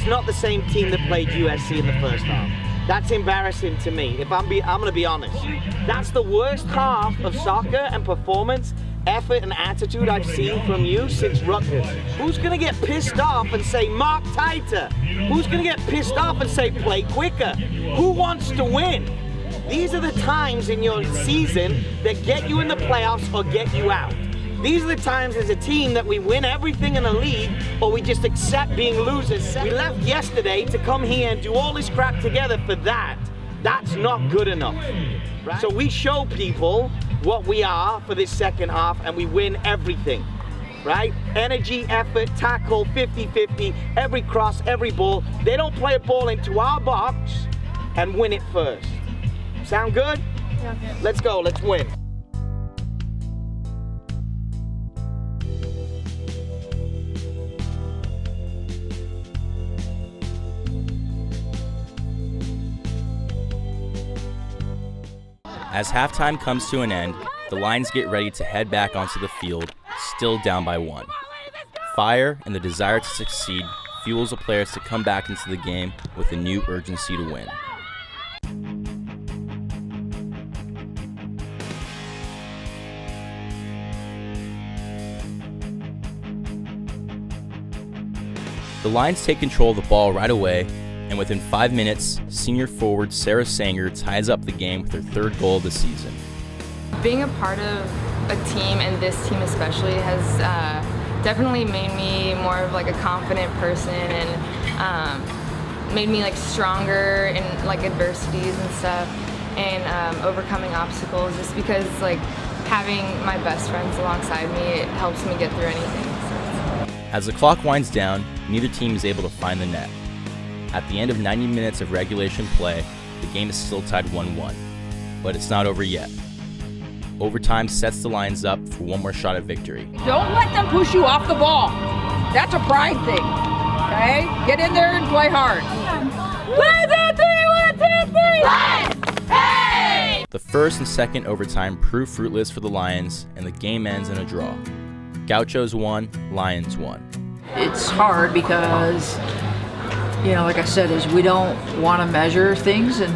That's not the same team that played USC in the first half. That's embarrassing to me. If I'm going to be honest. That's the worst half of soccer and performance, effort, and attitude I've seen from you since Rutgers. Who's going to get pissed off and say, mark tighter? Who's going to get pissed off and say, play quicker? Who wants to win? These are the times in your season that get you in the playoffs or get you out. These are the times as a team that we win everything in the league or we just accept being losers. We left yesterday to come here and do all this crap together for that. That's not good enough. Right? So we show people what we are for this second half and we win everything. Right? Energy, effort, tackle, 50-50, every cross, every ball. They don't play a ball into our box and win it first. Sound good? Yeah. Let's go, let's win. As halftime comes to an end, the Lions get ready to head back onto the field, still down by 1. Fire and the desire to succeed fuels the players to come back into the game with a new urgency to win. The Lions take control of the ball right away, and within 5 minutes, senior forward Sarah Sanger ties up the game with her 3rd goal of the season. Being a part of a team, and this team especially, has definitely made me more of like a confident person and made me like stronger in like adversities and stuff and overcoming obstacles, just because like having my best friends alongside me, it helps me get through anything. As the clock winds down, neither team is able to find the net. At the end of 90 minutes of regulation play, the game is still tied 1-1, but it's not over yet. Overtime sets the Lions up for one more shot at victory. Don't let them push you off the ball. That's a pride thing, okay? Get in there and play hard. 1, 2, 3, 1, 2, 3. Hey! The first and second overtime prove fruitless for the Lions, and the game ends in a draw. Gauchos won, Lions won. It's hard because, like I said, is we don't want to measure things in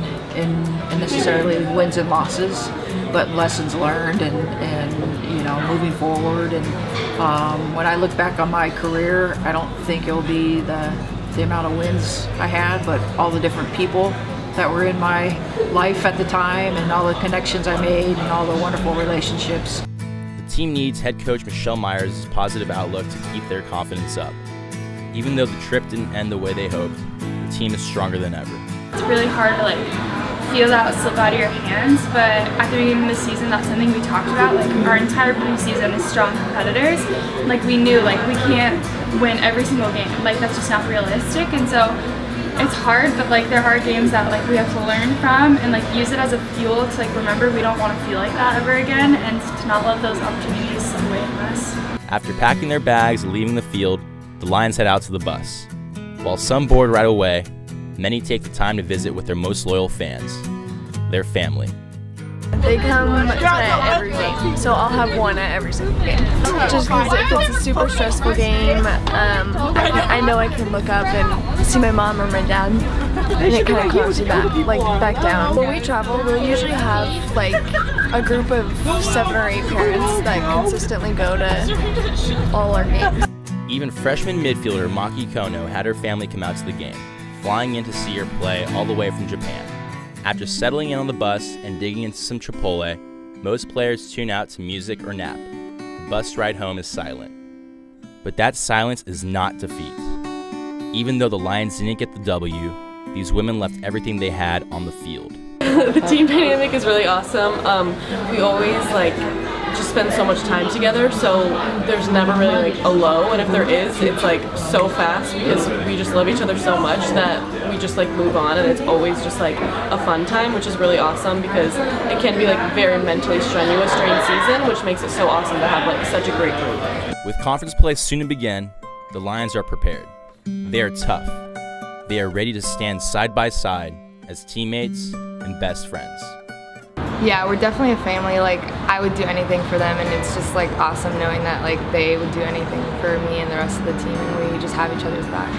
necessarily wins and losses, but lessons learned and moving forward. And when I look back on my career, I don't think it'll be the amount of wins I had, but all the different people that were in my life at the time and all the connections I made and all the wonderful relationships. The team needs head coach Michelle Myers' positive outlook to keep their confidence up. Even though the trip didn't end the way they hoped, the team is stronger than ever. It's really hard to feel that slip out of your hands, but at the beginning of the season, that's something we talked about. Our entire preseason is strong competitors. We knew we can't win every single game. That's just not realistic, and so it's hard. But there are games that we have to learn from and use it as a fuel to remember we don't want to feel like that ever again, and to not let those opportunities slip away from us. After packing their bags and leaving the field, the Lions head out to the bus. While some board right away, many take the time to visit with their most loyal fans, their family. They come to every game, so I'll have one at every single game. Just because if it's a super stressful game, I know I can look up and see my mom or my dad, and it kind of calms me back down. When we travel, we'll usually have a group of 7 or 8 parents that consistently go to all our games. Even freshman midfielder Maki Kono had her family come out to the game, flying in to see her play all the way from Japan. After settling in on the bus and digging into some Chipotle, most players tune out to music or nap. The bus ride home is silent. But that silence is not defeat. Even though the Lions didn't get the W, these women left everything they had on the field. The team dynamic is really awesome. We always just spend so much time together, so there's never really a low, and if there is, it's so fast because we just love each other so much that we just move on, and it's always just a fun time, which is really awesome because it can be very mentally strenuous during season, which makes it so awesome to have such a great group. With conference play soon to begin, the Lions are prepared. They are tough. They are ready to stand side by side as teammates and best friends. Yeah, we're definitely a family. I would do anything for them, and it's just awesome knowing that they would do anything for me and the rest of the team, and we just have each other's back.